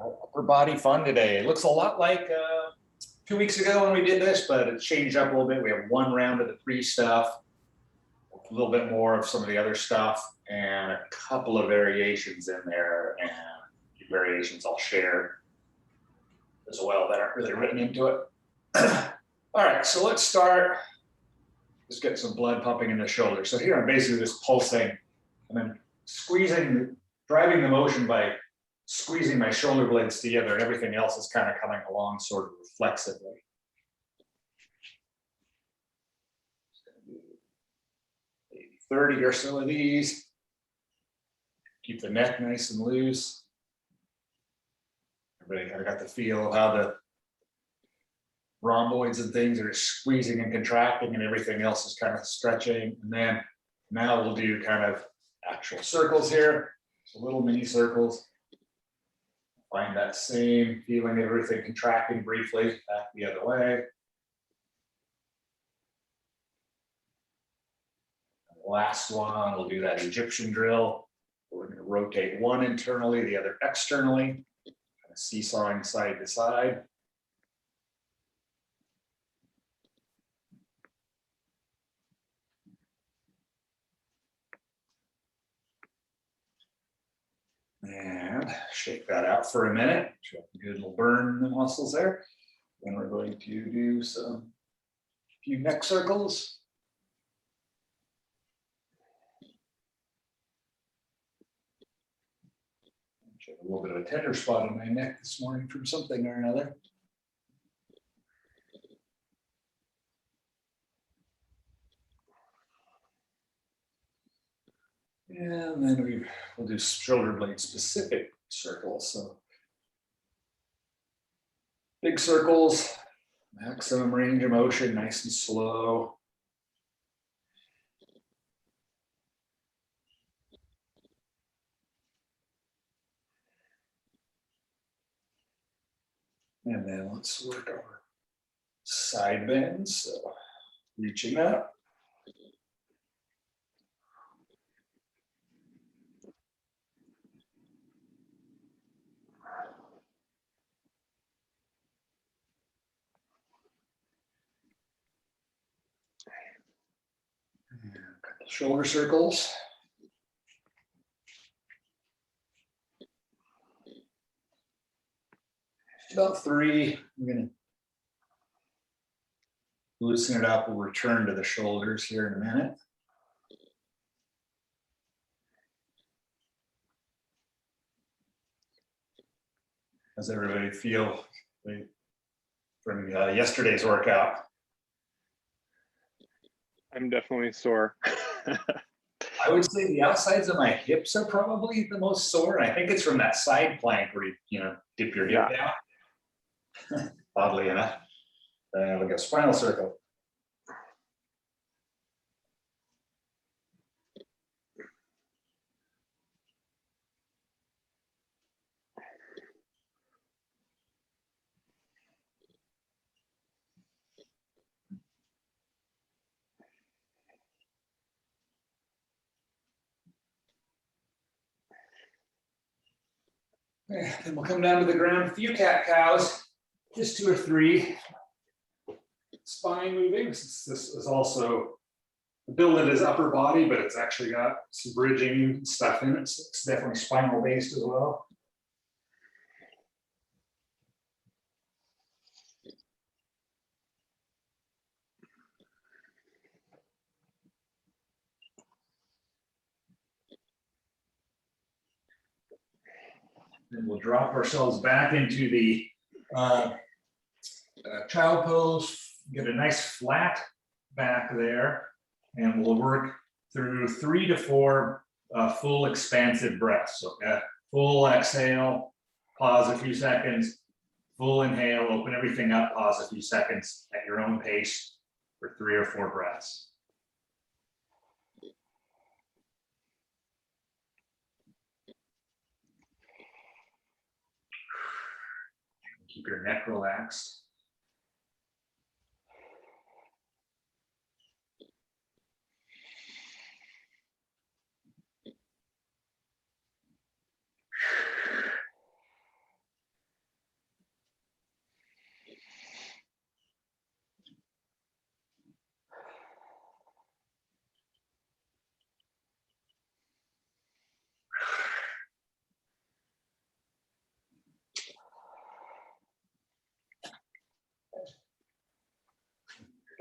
Upper body fun today. It looks a lot like 2 weeks ago when we did this, but it changed up a little bit. We have one round of the pre stuff, a little bit more of some of the other stuff, and a couple of variations in there, and variations I'll share as well that aren't really written into it. All right, so let's start. Let's get some blood pumping in the shoulder. So here I'm basically just pulsing and then squeezing, driving the motion by squeezing my shoulder blades together, and everything else is kind of coming along sort of reflexively. 30 or so of these. Keep the neck nice and loose. Everybody kind of got the feel of how the rhomboids and things are squeezing and contracting, and everything else is kind of stretching. And then now we'll do kind of actual circles here. So little mini circles. Find that same feeling, everything contracting briefly, back the other way. And the last one, we'll do that Egyptian drill. We're going to rotate one internally, the other externally, kind of seesawing side to side. And shake that out for a minute. Good little burn in the muscles there. Then we're going to do a few neck circles. I have a little bit of a tender spot on my neck this morning from something or another. And then we'll do shoulder blade specific circles. So big circles, maximum range of motion, nice and slow. And then let's work our side bends. So reaching up. Shoulder circles. About 3. I'm going to loosen it up. We'll return to the shoulders here in a minute. How's everybody feel from yesterday's workout? I'm definitely sore. I would say the outsides of my hips are probably the most sore. And I think it's from that side plank where you dip your hip down. Oddly enough. Like a spinal circle. Then we'll come down to the ground. A few cat cows, just 2 or 3. Spine moving. This is also billed as upper body, but it's actually got some bridging stuff in it. So it's definitely spinal based as well. Then we'll drop ourselves back into the child pose, get a nice flat back there, and we'll work through 3 to 4 full expansive breaths. So full exhale, pause a few seconds, full inhale, open everything up, pause a few seconds at your own pace for 3 or 4 breaths. Keep your neck relaxed.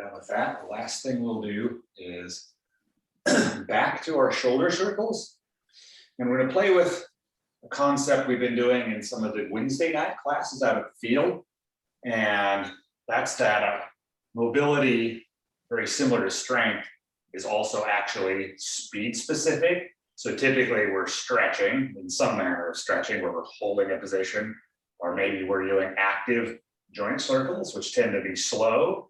Done with that, the last thing we'll do is back to our shoulder circles. And we're gonna play with a concept we've been doing in some of the Wednesday night classes out of the field. And that's that mobility, very similar to strength, is also actually speed specific. So typically we're stretching in some manner of stretching where we're holding a position, or maybe we're doing active joint circles, which tend to be slow.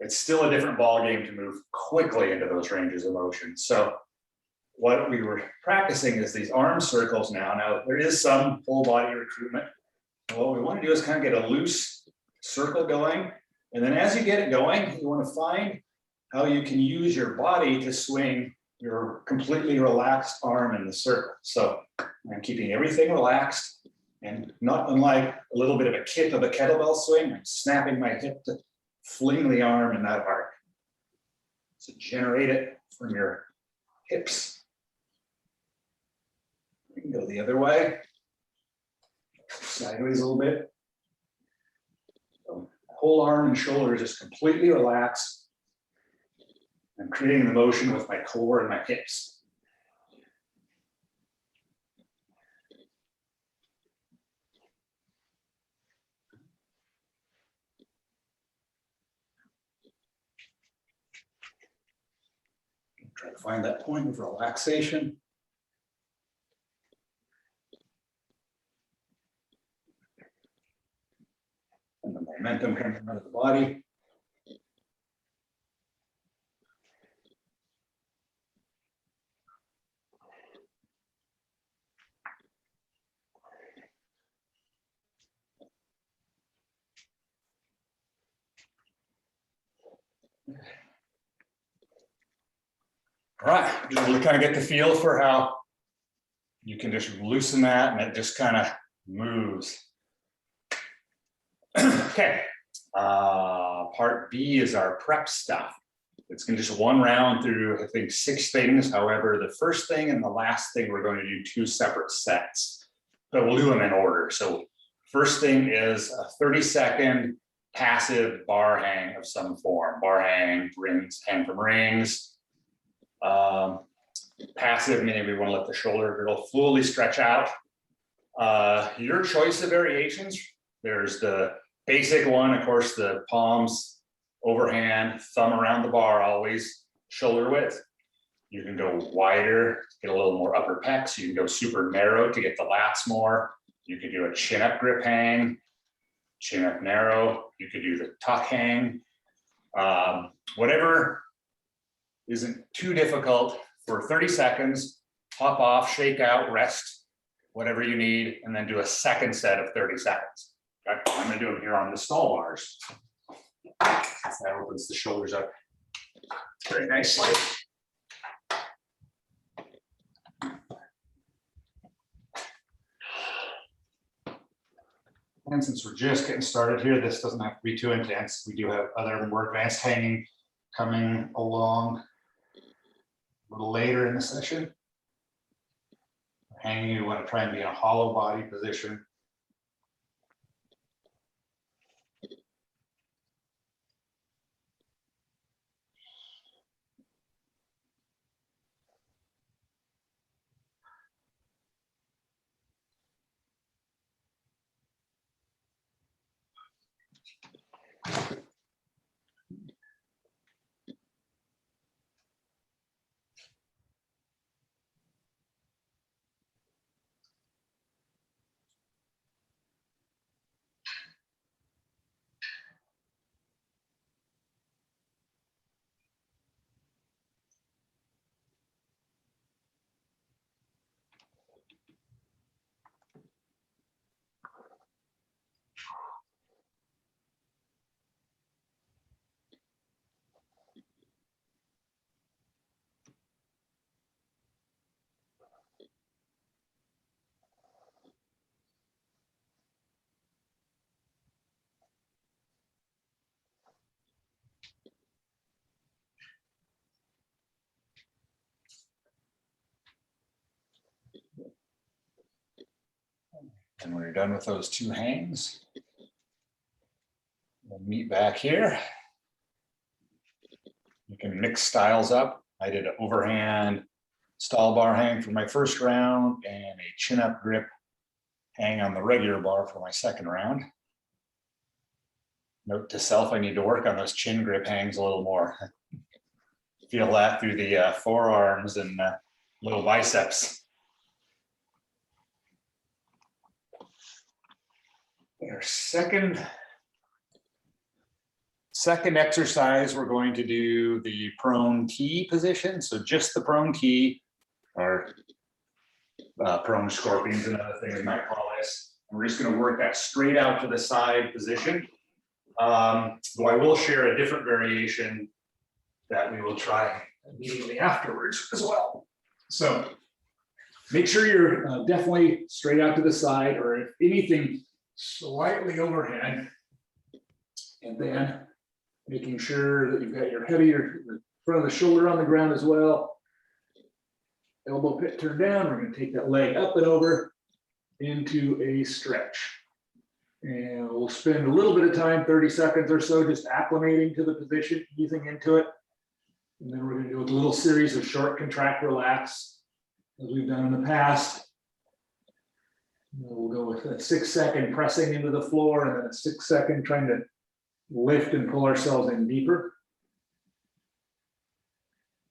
It's still a different ballgame to move quickly into those ranges of motion. So what we were practicing is these arm circles now. Now there is some full body recruitment. And what we want to do is kind of get a loose circle going. And then as you get it going, you want to find how you can use your body to swing your completely relaxed arm in the circle. So I'm keeping everything relaxed, and not unlike a little bit of a kick of a kettlebell swing, I'm snapping my hip to fling the arm in that arc. So generate it from your hips. We can go the other way, sideways a little bit. So whole arm and shoulder is just completely relaxed. I'm creating the motion with my core and my hips. Try to find that point of relaxation. And the momentum coming out of the body. All right, just really kind of get the feel for how you can just loosen that and it just kind of moves. Okay, part B is our prep stuff. It's going to just one round through, I think, 6 things. However, the first thing and the last thing, we're going to do 2 separate sets, but we'll do them in order. So first thing is a 30-second passive bar hang of some form. Bar hang, rings, hang from rings. Passive, meaning we want to let the shoulder girdle fully stretch out. Your choice of variations. There's the basic one, of course, the palms overhand, thumb around the bar, always shoulder width. You can go wider to get a little more upper pecs. You can go super narrow to get the lats more. You could do a chin up grip hang, chin up narrow. You could do the tuck hang. Whatever isn't too difficult. For 30 seconds, hop off, shake out, rest, whatever you need, and then do a second set of 30 seconds. Okay? I'm gonna do them here on the stall bars. That opens the shoulders up very nicely. And since we're just getting started here, this doesn't have to be too intense. We do have other more advanced hanging coming along a little later in the session. Hanging, you want to try and be in a hollow body position. And when you're done with those 2 hangs, we'll meet back here. can mix styles up. I did an overhand stall bar hang for my first round and a chin up grip hang on the regular bar for my second round. Note to self, I need to work on those chin grip hangs a little more. Feel that through the forearms and little biceps. Our second exercise, we're going to do the prone T position. So just the prone T, or prone scorpions, another thing we might call this. And we're just going to work that straight out to the side position. Though I will share a different variation that we will try immediately afterwards as well. So make sure you're definitely straight out to the side, or if anything, slightly overhead. And then making sure that you've got your heavier front of the shoulder on the ground as well. Elbow pit turned down. We're going to take that leg up and over into a stretch. And we'll spend a little bit of time, 30 seconds or so, just acclimating to the position, easing into it. And then we're going to do a little series of short contract, relax, as we've done in the past. And we'll go with a 6-second pressing into the floor, and then a 6-second trying to lift and pull ourselves in deeper.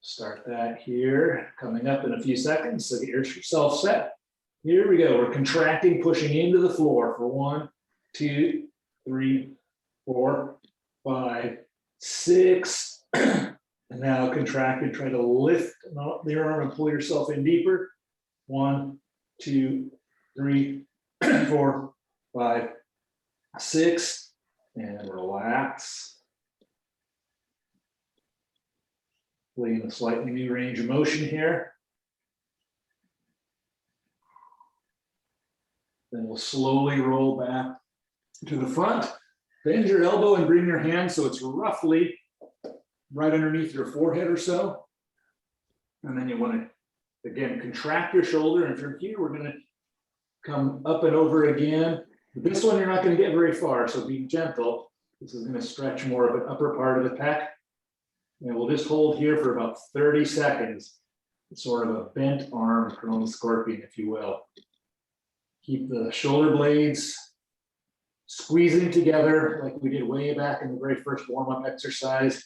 Start that here, coming up in a few seconds. So get yourself set. Here we go. We're contracting, pushing into the floor for 1, 2, 3, 4, 5, 6. And now contract and try to lift the arm and pull yourself in deeper. 1, 2, 3, 4, 5, 6, and relax. Playing a slightly new range of motion here. Then we'll slowly roll back to the front. Bend your elbow and bring your hand so it's roughly right underneath your forehead or so. And then you want to, again, contract your shoulder. And from here, we're going to come up and over again. This one, you're not going to get very far, so be gentle. This is going to stretch more of an upper part of the pec. And we'll just hold here for about 30 seconds. Sort of a bent arm prone scorpion, if you will. Keep the shoulder blades squeezing together like we did way back in the very first warm-up exercise.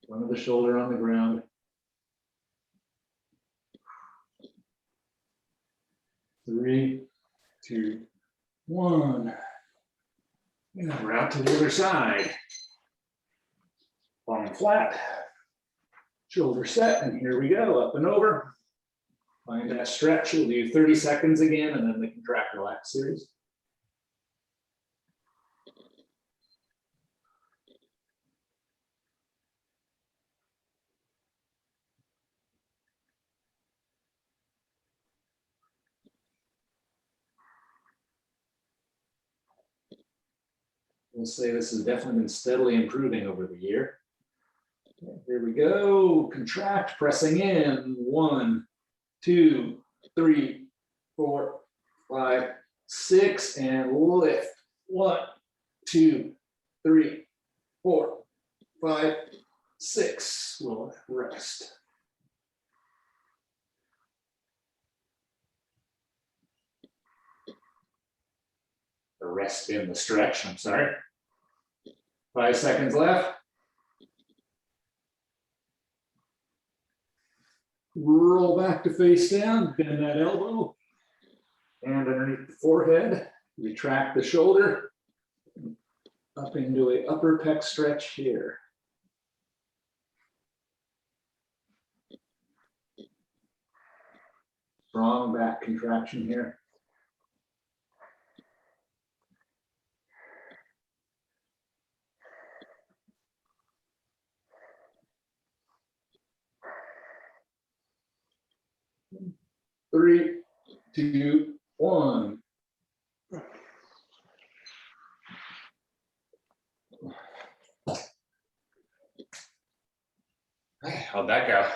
Front of the shoulder on the ground. 3, 2, 1. And we're out to the other side. Palm flat. Shoulder set, and here we go, up and over. Find that stretch. We'll do 30 seconds again, and then the contract relax series. We'll say this has definitely been steadily improving over the year. Here we go. Contract, pressing in. 1, 2, 3, 4, 5, 6, and lift. 1, 2, 3, 4, 5, 6. We'll rest. The rest in the stretch, I'm sorry. 5 seconds left. Roll back to face down, bend that elbow, and underneath the forehead, retract the shoulder, up into an upper pec stretch here. Strong back contraction here. Three, 2, 1. How'd that go?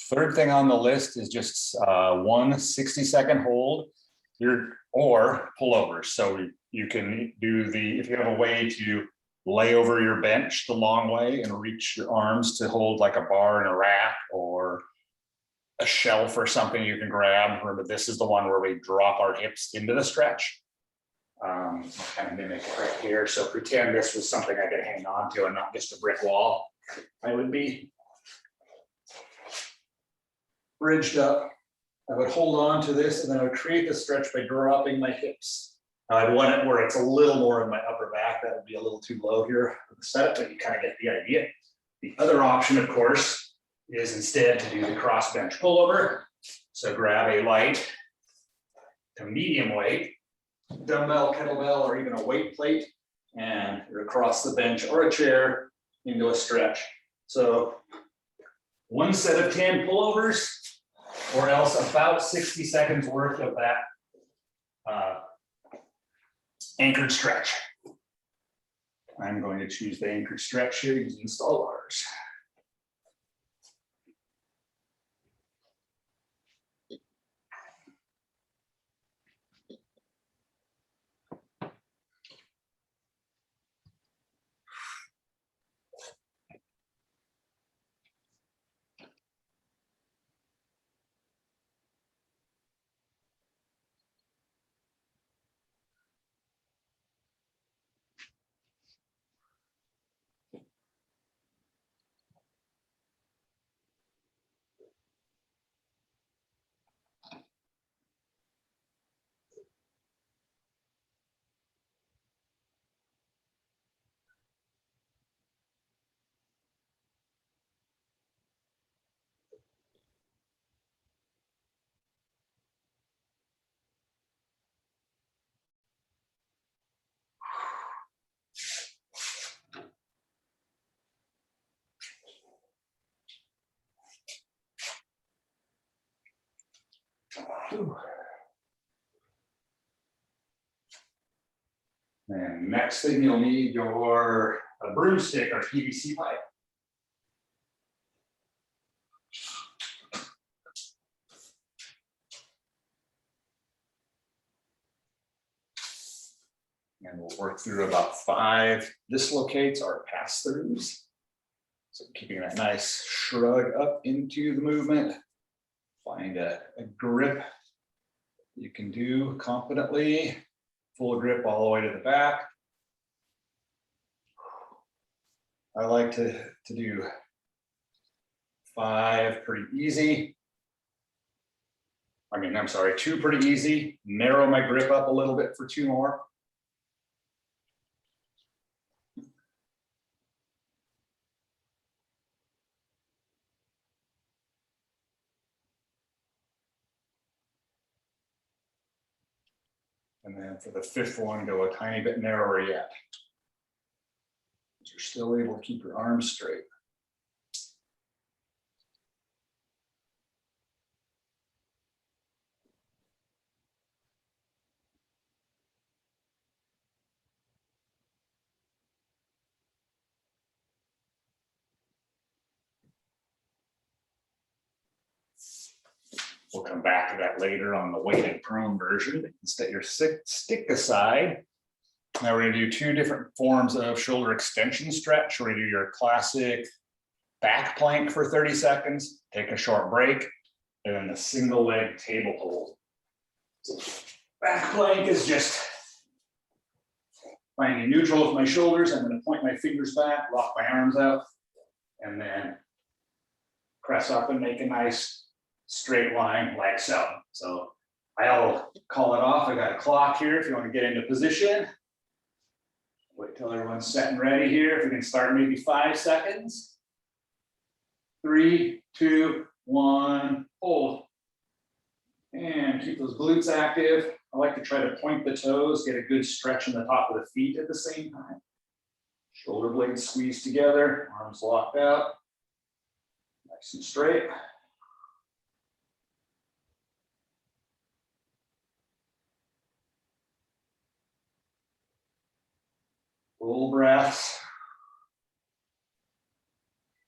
Third thing on the list is just one 60-second hold. or pullovers. So you can do if you have a way to lay over your bench the long way and reach your arms to hold like a bar in a rack or a shelf or something you can grab. Remember, this is the one where we drop our hips into the stretch. I'll kind of mimic it right here. So pretend this was something I could hang on to and not just a brick wall. I would be bridged up. I would hold on to this and then I would create the stretch by dropping my hips. Now I'd want it where it's a little more in my upper back. That would be a little too low here for the setup, but you kind of get the idea. The other option, of course, is instead to do the cross bench pullover. So grab a light to medium weight dumbbell, kettlebell, or even a weight plate, and you're across the bench or a chair into a stretch. So one set of 10 pullovers, or else about 60 seconds worth of that anchored stretch. I'm going to choose the anchored stretch here using stall bars. And next thing you'll need a broomstick or PVC pipe. And we'll work through about 5 dislocates or pass-throughs. So keeping that nice shrug up into the movement. Find a grip you can do confidently. Full grip all the way to the back. I like to do 5 pretty easy. I'm sorry, 2 pretty easy. Narrow my grip up a little bit for 2 more. And then for the 5th one, go a tiny bit narrower yet. You're still able to keep your arms straight. We'll come back to that later on the weighted prone version. You can set your stick aside. Now we're going to do 2 different forms of shoulder extension stretch. We're going to do your classic back plank for 30 seconds, take a short break, and then the single leg table hold. So back plank is just finding neutral with my shoulders. I'm going to point my fingers back, lock my arms out, and then press up and make a nice straight line like so. So I'll call it off. I got a clock here if you want to get into position. Wait till everyone's set and ready here. If we can start maybe 5 seconds. 3, 2, 1, hold. And keep those glutes active. I like to try to point the toes, get a good stretch in the top of the feet at the same time. Shoulder blades squeezed together, arms locked out. Nice and straight. Full breaths.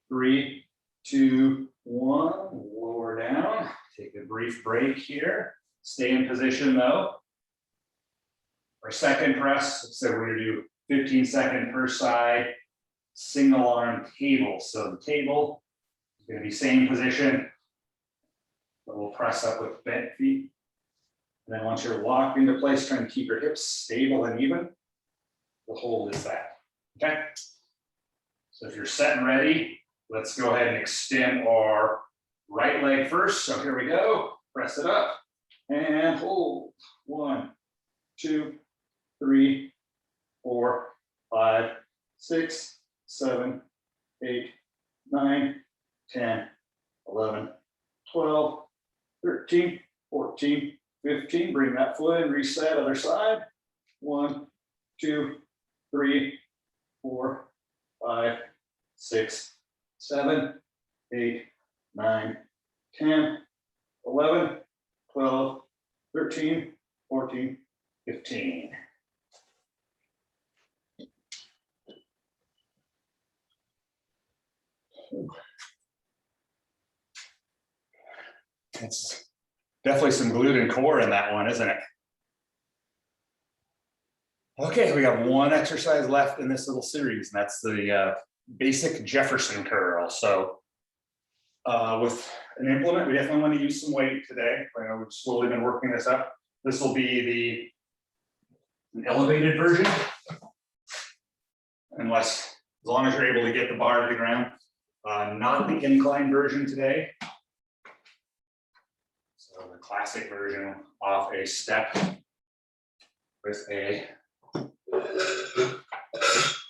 3, 2, 1. Lower down. Take a brief break here. Stay in position though. Our second press, so we're gonna do 15-second per side, single arm table. So the table is gonna be same position, but we'll press up with bent feet. And then once you're locked into place, trying to keep your hips stable and even, the hold is that, okay? So if you're set and ready, let's go ahead and extend our right leg first. So here we go, press it up and hold. 1, 2, 3, 4, 5, 6, 7, 8, 9, 10, 11, 12, 13, 14, 15. Bring that foot in, reset, other side. 1, 2, 3, 4, 5, 6, 7, 8, 9, 10, 11, 12, 13, 14, 15. It's definitely some glute and core in that one, isn't it? Okay, we got one exercise left in this little series, and that's the basic Jefferson curl. So with an implement, we definitely want to use some weight today. I know we've slowly been working this up. This will be an elevated version, as long as you're able to get the bar to the ground. Not the incline version today. So the classic version off a step with a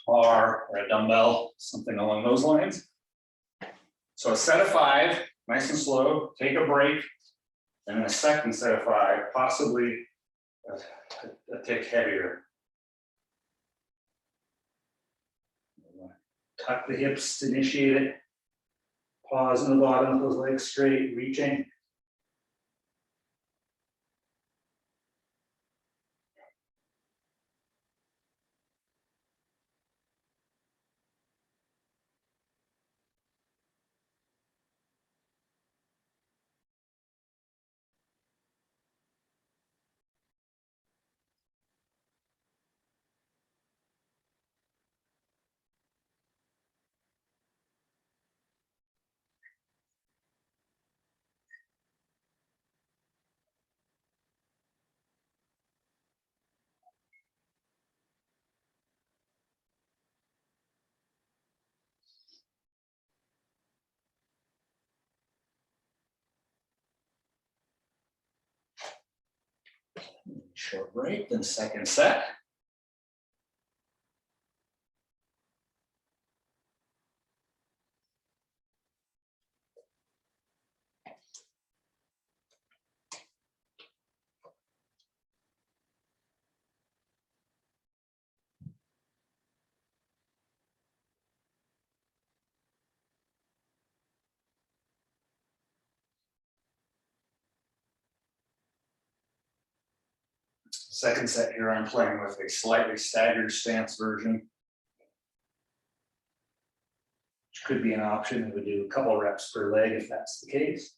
bar or a dumbbell, something along those lines. So a set of 5, nice and slow, take a break, and then a second set of 5, possibly a tick heavier. Tuck the hips to initiate it. Pause in the bottom with those legs straight, reaching. Short break, then second set. Second set here, I'm playing with a slightly staggered stance version, which could be an option. We do a couple reps per leg if that's the case.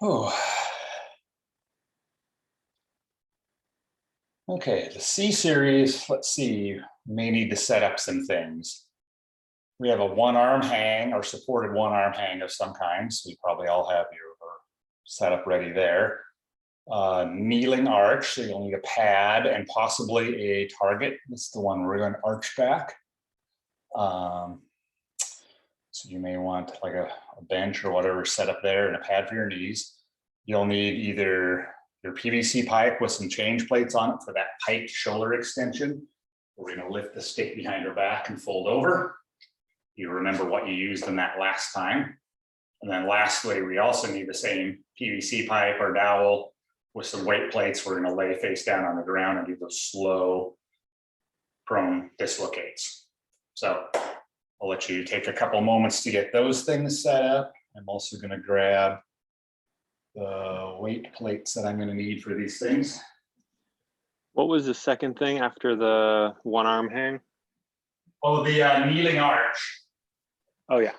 Oh. Okay, the C series, let's see, may need to set up some things. We have a one arm hang or supported one arm hang of some kind. So you probably all have your setup ready there. Kneeling arch, so you'll need a pad and possibly a target. This is the one we're going to arch back. So you may want like a bench or whatever set up there and a pad for your knees. You'll need either your PVC pipe with some change plates on it for that pike shoulder extension. We're going to lift the stick behind our back and fold over. You remember what you used in that last time. And then lastly, we also need the same PVC pipe or dowel with some weight plates. We're going to lay face down on the ground and do those slow prone dislocates. So I'll let you take a couple moments to get those things set up. I'm also going to grab the weight plates that I'm going to need for these things. What was the second thing after the one arm hang? Oh, the kneeling arch. Oh yeah.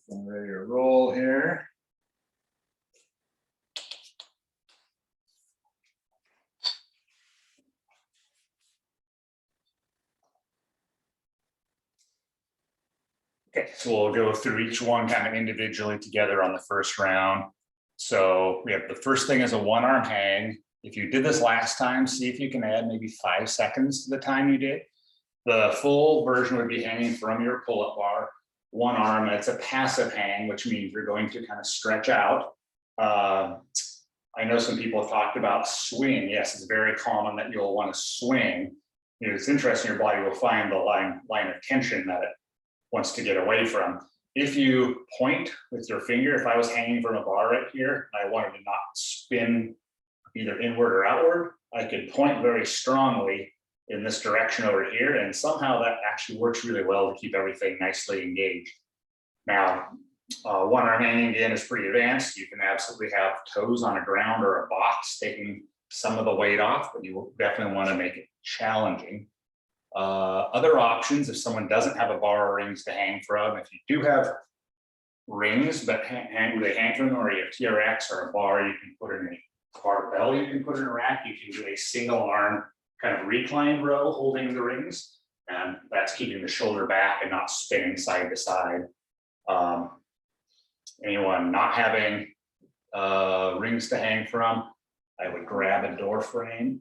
I'm ready to roll here. Okay, so we'll go through each one kind of individually together on the first round. So we have the first thing is a one arm hang. If you did this last time, see if you can add maybe 5 seconds to the time you did. The full version would be hanging from your pull-up bar, one arm. It's a passive hang, which means you're going to kind of stretch out. I know some people have talked about swing. Yes, it's very common that you'll want to swing. It's interesting, your body will find the line of tension that it wants to get away from. If you point with your finger, if I was hanging from a bar right here, and I wanted to not spin either inward or outward, I could point very strongly in this direction over here, and somehow that actually works really well to keep everything nicely engaged. Now, one arm hanging again is pretty advanced. You can absolutely have toes on a ground or a box taking some of the weight off, but you will definitely want to make it challenging. Other options, if someone doesn't have a bar or rings to hang from, if you do have rings but they hang from them, or you have TRX or a bar, you can put in a barbell, you can put in a rack, you can do a single arm kind of reclined row holding the rings, and that's keeping the shoulder back and not spinning side to side. Anyone not having rings to hang from, I would grab a door frame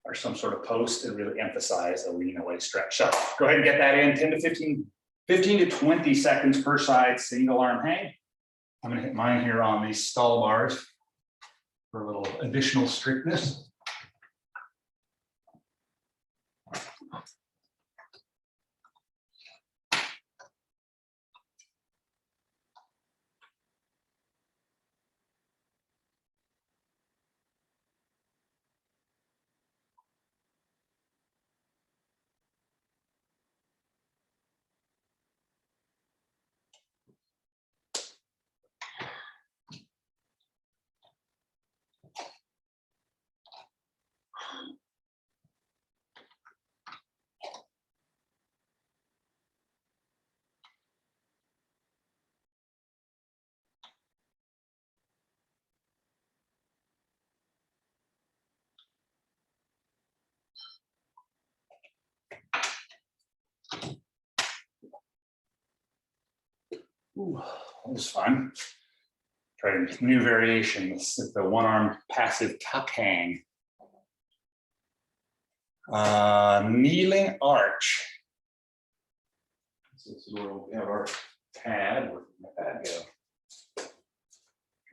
or some sort of post to really emphasize a lean away stretch. So go ahead and get that in 10 to 15 to 20 seconds per side, single arm hang. I'm going to hit mine here on these stall bars for a little additional strictness. Ooh, that was fun. Try a new variation. This is the one arm passive tuck hang. Kneeling arch. So this is where we have our pad. Where did my pad go?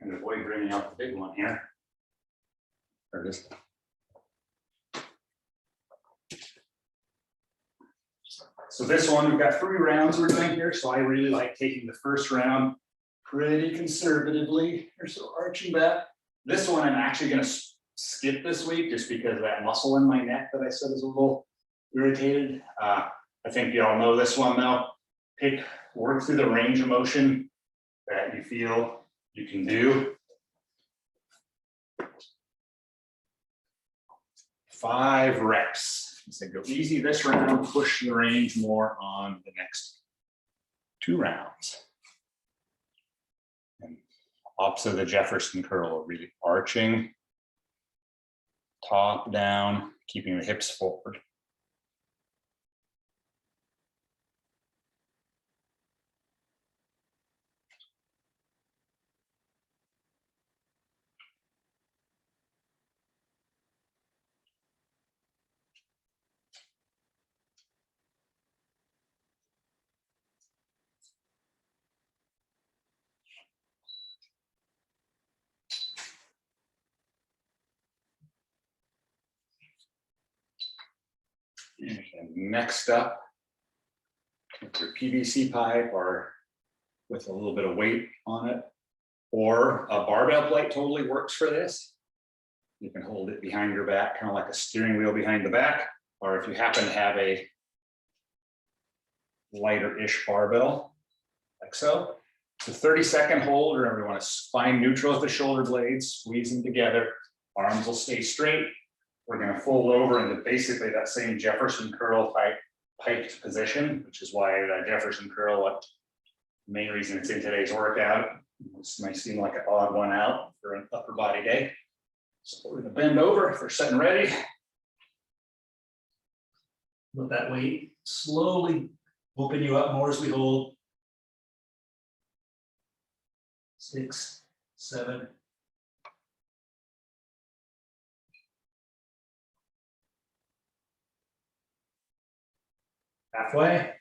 Kind of avoid bringing out the big one here. There it is. So this one, we've got 3 rounds we're doing here, so I really like taking the first round pretty conservatively, or so arching back. This one I'm actually gonna skip this week just because of that muscle in my neck that I said is a little irritated. I think you all know this one though. Work through the range of motion that you feel you can do. 5 reps. So go easy this round, push the range more on the next 2 rounds. And opposite of the Jefferson curl, really arching, top down, keeping the hips forward. And next up, with your PVC pipe or with a little bit of weight on it, or a barbell plate totally works for this. You can hold it behind your back, kind of like a steering wheel behind the back, or if you happen to have a lighter-ish barbell, like so. It's a 30-second hold. Remember, you want to find neutral with the shoulder blades, squeeze them together. Arms will stay straight. We're going to fold over into basically that same Jefferson curl type piped position, which is why that Jefferson curl, the main reason it's in today's workout. This might seem like an odd one out for an upper body day. So we're going to bend over if we're setting ready. Let that weight slowly open you up more as we hold. 6, 7. Halfway.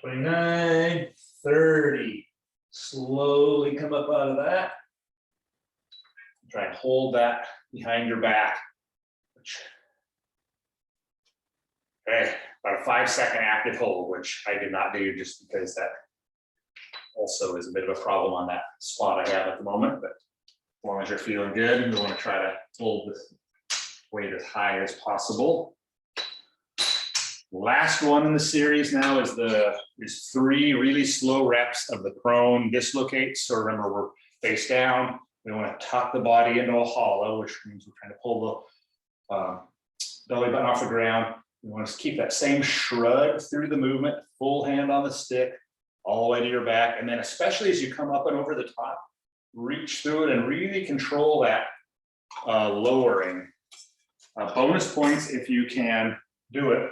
$29, $30. Slowly come up out of that. Try and hold that behind your back. Okay, about a 5-second active hold, which I did not do just because that also is a bit of a problem on that spot I have at the moment. But as long as you're feeling good, we want to try to hold this weight as high as possible. Last one in the series now is 3 really slow reps of the prone dislocate. So remember, we're face down. We want to tuck the body into a hollow, which means we're trying to pull the belly button off the ground. We want to keep that same shrug through the movement, full hand on the stick, all the way to your back. And then especially as you come up and over the top, reach through it and really control that lowering. Bonus points if you can do it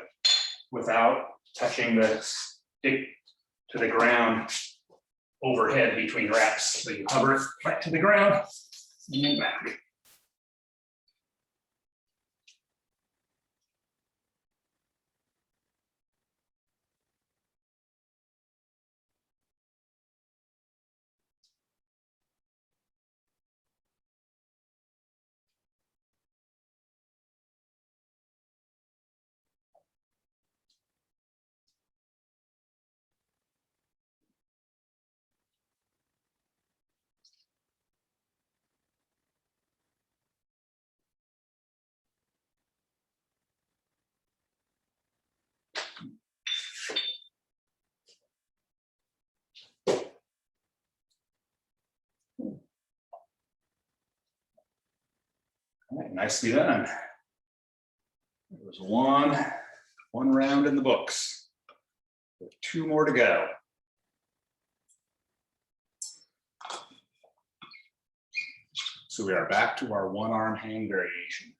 without touching the stick to the ground overhead between reps. So you hover it right to the ground and then back. All right, nicely done. There was one round in the books. 2 more to go. So we are back to our 1-arm hang variation.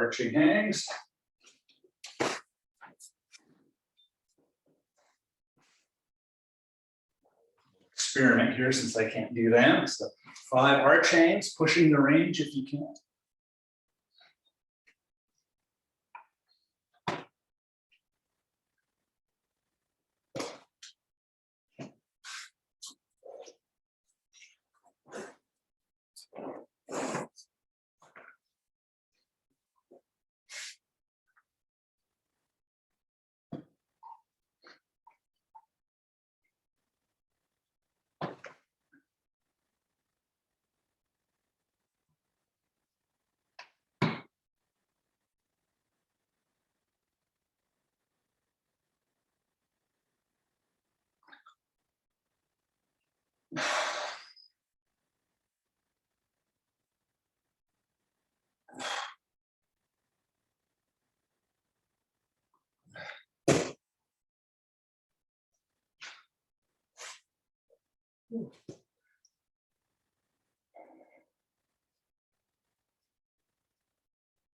arching hangs. Experiment here since I can't do them. So 5 arch hangs, pushing the range if you can.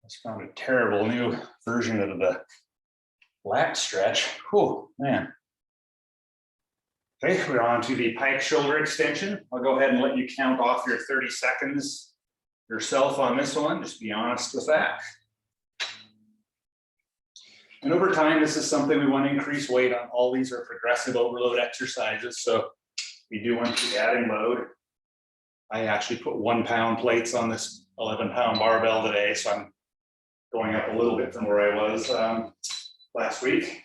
Just found a terrible new version of the lat stretch. Oh man. Okay, we're on to the pike shoulder extension. I'll go ahead and let you count off your 30 seconds yourself on this one. Just be honest with that. And over time, this is something we want to increase weight on. All these are progressive overload exercises. So we do want to keep adding load. I actually put 1 pound plates on this 11 pound barbell today. So I'm going up a little bit from where I was last week.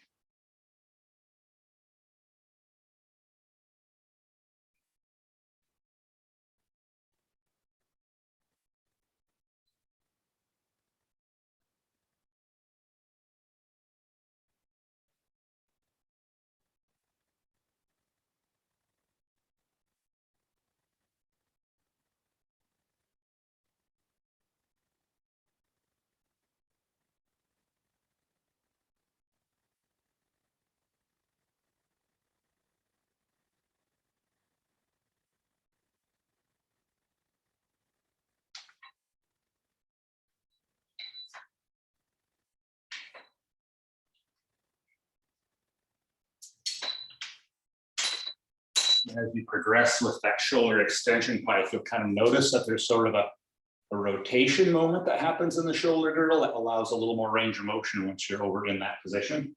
As you progress with that shoulder extension pike, you'll kind of notice that there's sort of a rotation moment that happens in the shoulder girdle that allows a little more range of motion once you're over in that position.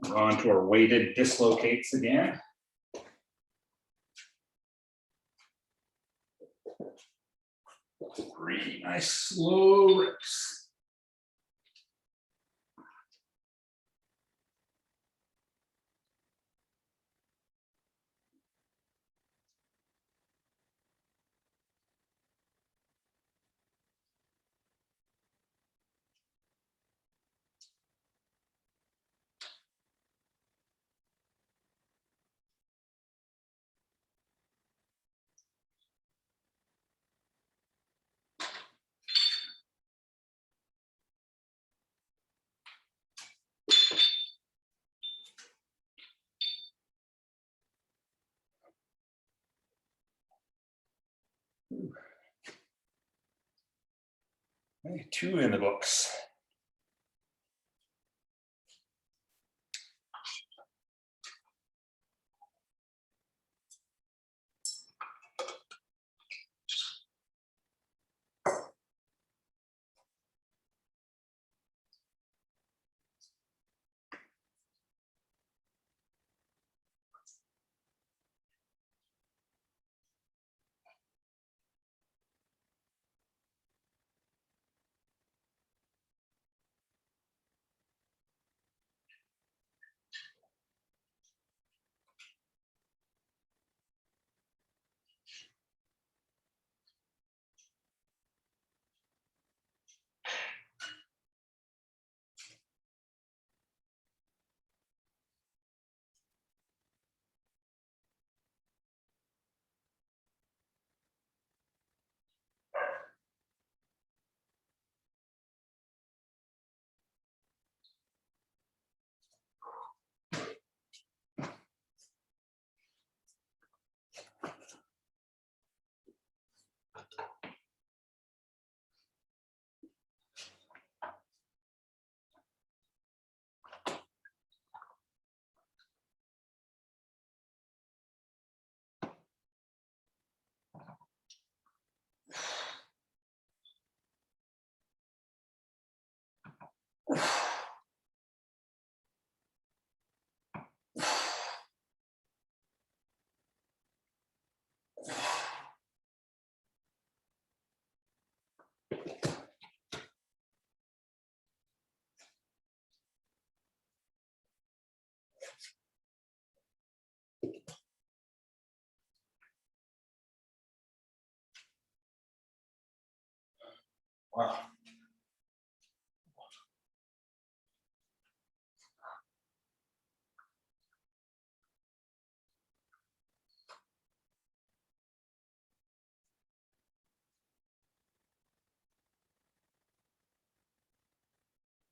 We're on to our weighted dislocates again. 3 nice slow rips. Okay, 2 in the books. Wow.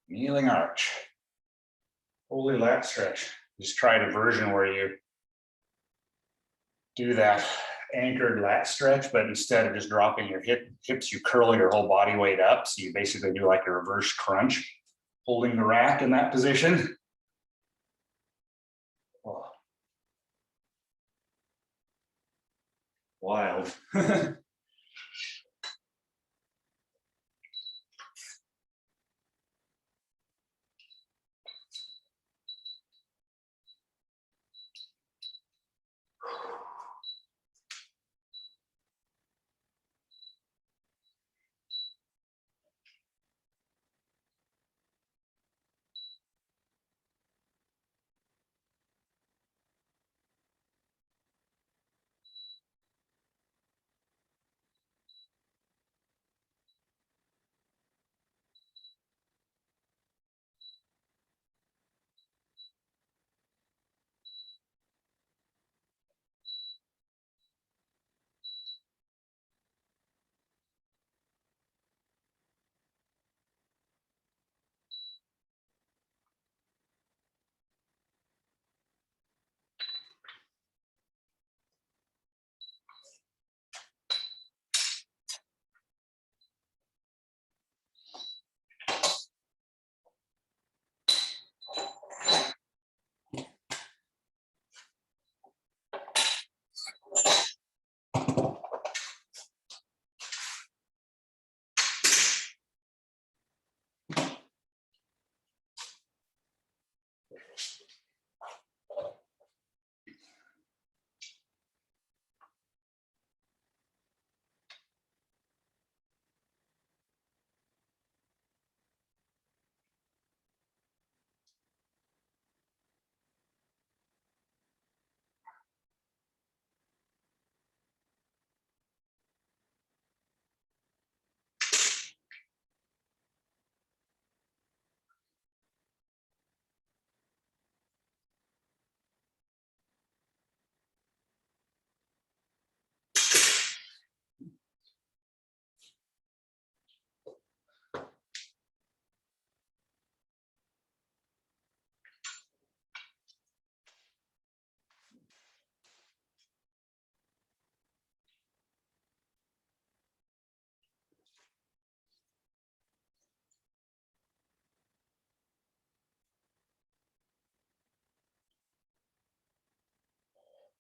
Kneeling arch. Holy lat stretch. Just tried a version where you do that anchored lat stretch, but instead of just dropping your hips, you curl your whole body weight up. So you basically do like a reverse crunch, holding the rack in that position. Oh. Wild.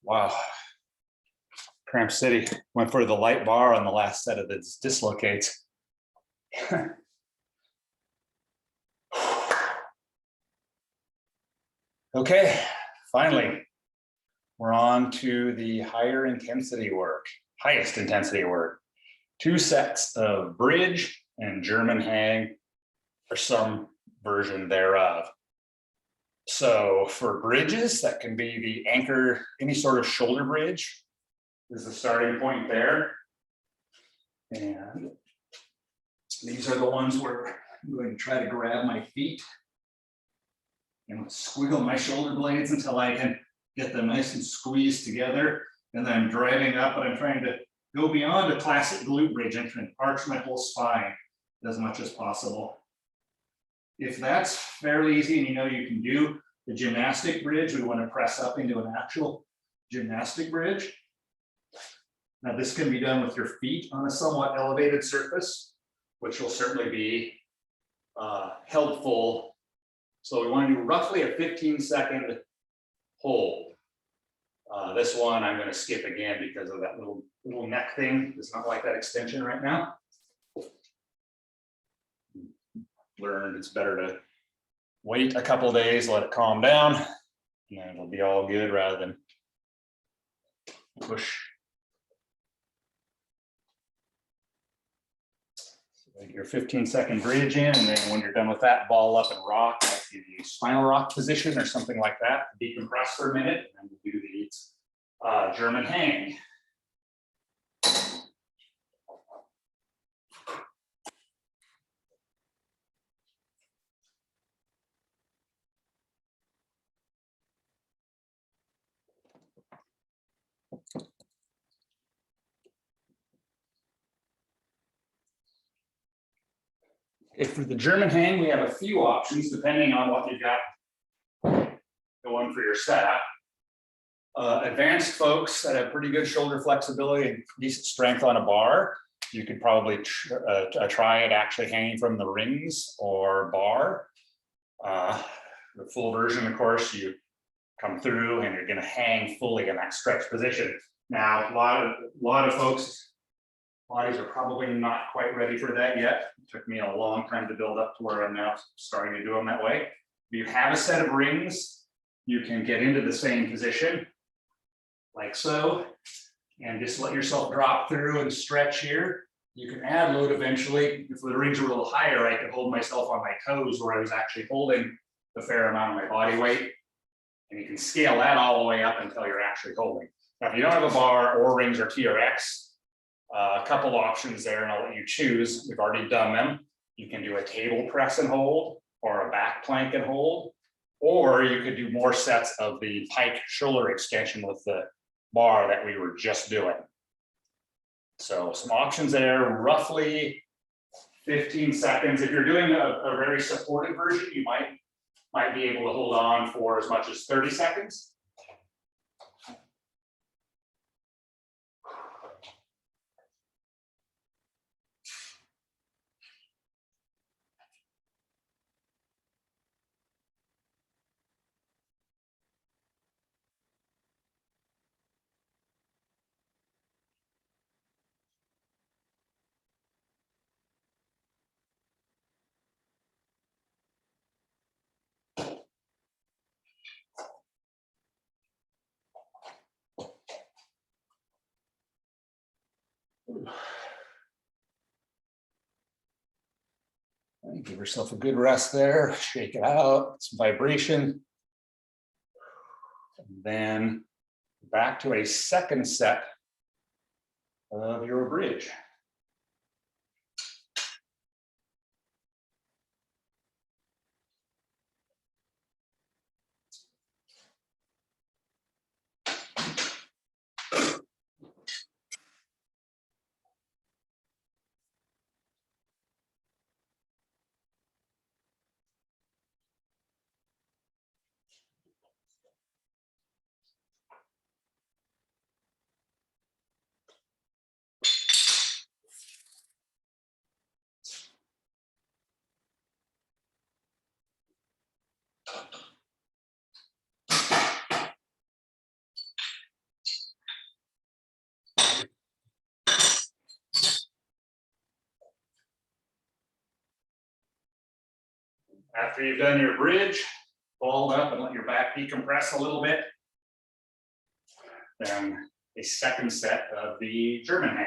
Wow. Cramp City went for the light bar on the last set of the dislocates. Okay, finally, we're on to the higher intensity work, highest intensity work. 2 sets of bridge and German hang, or some version thereof. So for bridges, that can be the anchor, any sort of shoulder bridge is the starting point there. And these are the ones where I'm going to try to grab my feet and squiggle my shoulder blades until I can get them nice and squeezed together. And then I'm driving up, but I'm trying to go beyond a classic glute bridge. I'm trying to arch my whole spine as much as possible. If that's fairly easy and you know you can do the gymnastic bridge, we want to press up into an actual gymnastic bridge. Now this can be done with your feet on a somewhat elevated surface, which will certainly be helpful. So we want to do roughly a 15-second hold. This one I'm going to skip again because of that little neck thing. It's not like that extension right now. Learned it's better to wait a couple days, let it calm down, and then it'll be all good rather than push. So your 15-second bridge in, and then when you're done with that, ball up and rock, like the spinal rock position or something like that. Decompress for a minute, and then we'll do the German hang. If for the German hang, we have a few options depending on what you've got going for your setup. Advanced folks that have pretty good shoulder flexibility and decent strength on a bar, you could probably try it actually hanging from the rings or bar. The full version, of course, you come through and you're going to hang fully in that stretch position. Now, a lot of folks' bodies are probably not quite ready for that yet. It took me a long time to build up to where I'm now starting to do them that way. If you have a set of rings, you can get into the same position, like so, and just let yourself drop through and stretch here. You can add load eventually. If the rings were a little higher, I could hold myself on my toes where I was actually holding a fair amount of my body weight. And you can scale that all the way up until you're actually holding. Now, if you don't have a bar or rings or TRX, a couple options there, and I'll let you choose. We've already done them. You can do a table press and hold, or a back plank and hold, or you could do more sets of the pike shoulder extension with the bar that we were just doing. So some options there, roughly 15 seconds. If you're doing a very supported version, you might be able to hold on for as much as 30 seconds. Give yourself a good rest there, shake it out, some vibration. And then back to a second set of your bridge. After you've done your bridge, fold up and let your back decompress a little bit. Then a second set of the German hang.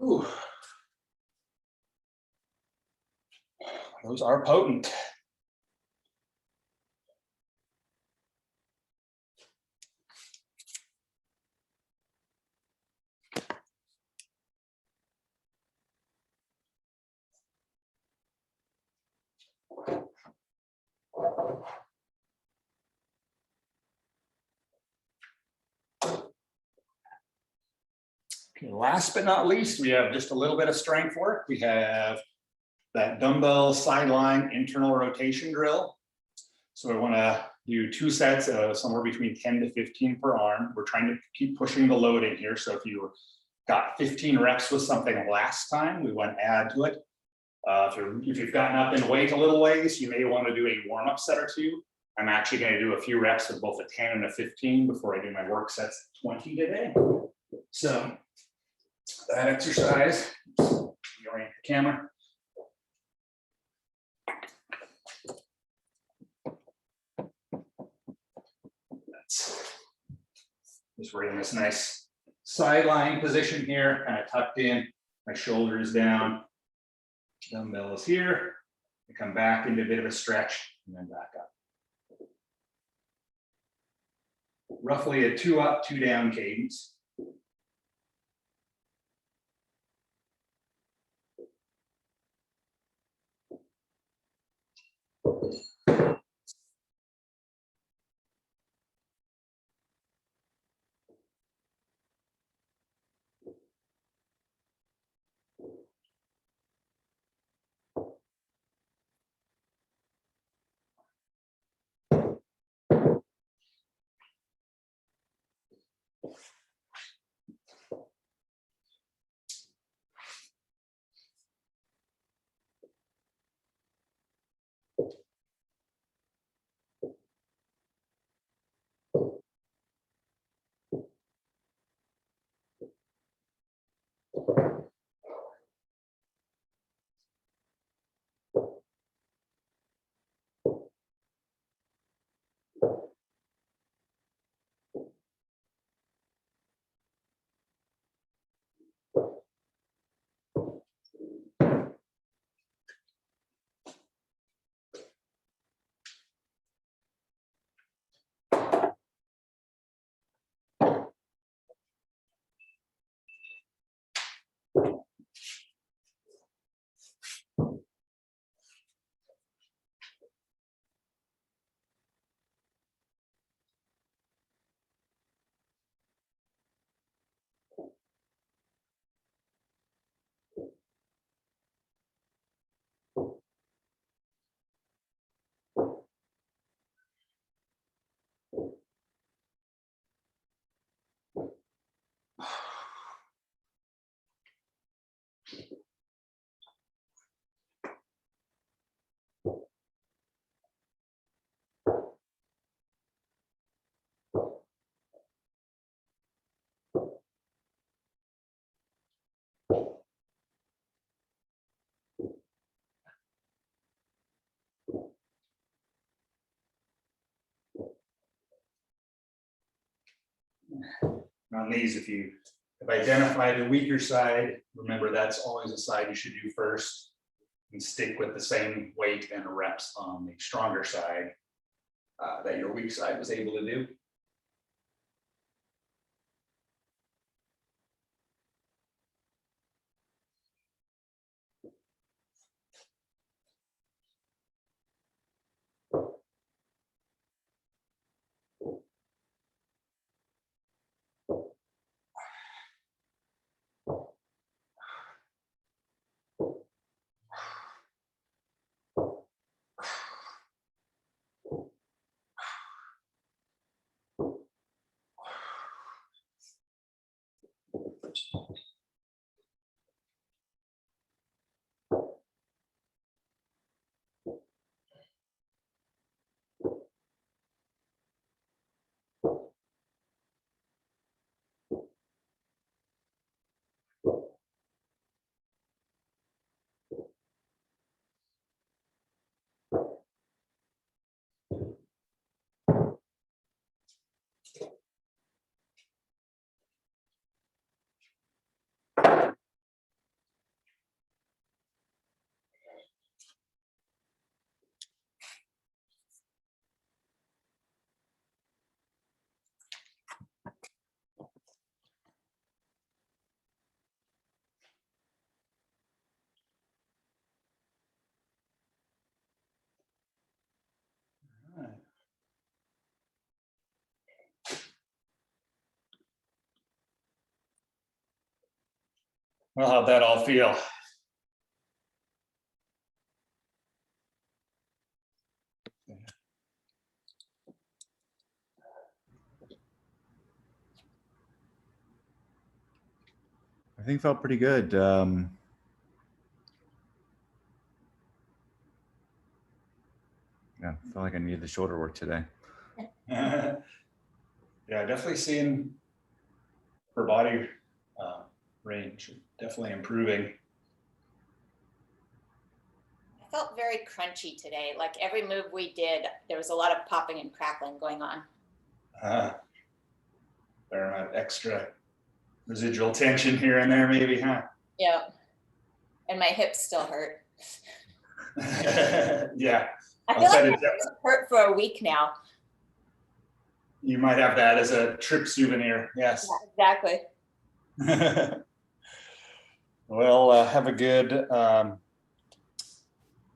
Ooh. Those are potent. Okay, last but not least, we have just a little bit of strength work. We have that dumbbell sideline internal rotation drill. So I want to do 2 sets of somewhere between 10 to 15 per arm. We're trying to keep pushing the load in here. So if you got 15 reps with something last time, we want to add to it. If you've gotten up in weight a little ways, you may want to do a warm-up set or 2 I'm actually going to do a few reps with both a 10 and a 15 before I do my work sets 20 today. So that exercise, orient the camera. That's just we're in this nice sideline position here, kind of tucked in. My shoulder is down. Dumbbell is here. I come back into a bit of a stretch and then back up. Roughly a 2 up, 2 down cadence. On these, if you have identified the weaker side, remember that's always the side you should do first, and stick with the same weight and reps on the stronger side that your weak side was able to do. Well, how'd that all feel? I think felt pretty good. Yeah, I feel like I needed the shoulder work today. Yeah, definitely seeing her body range definitely improving. I felt very crunchy today. Like every move we did, there was a lot of popping and crackling going on. Fair amount of extra residual tension here and there, maybe, huh? Yeah. And my hips still hurt. Yeah, I feel Outside like of my hips hurt for a week now. you might have that as a trip souvenir. Yes. Yeah, exactly. Well, have a good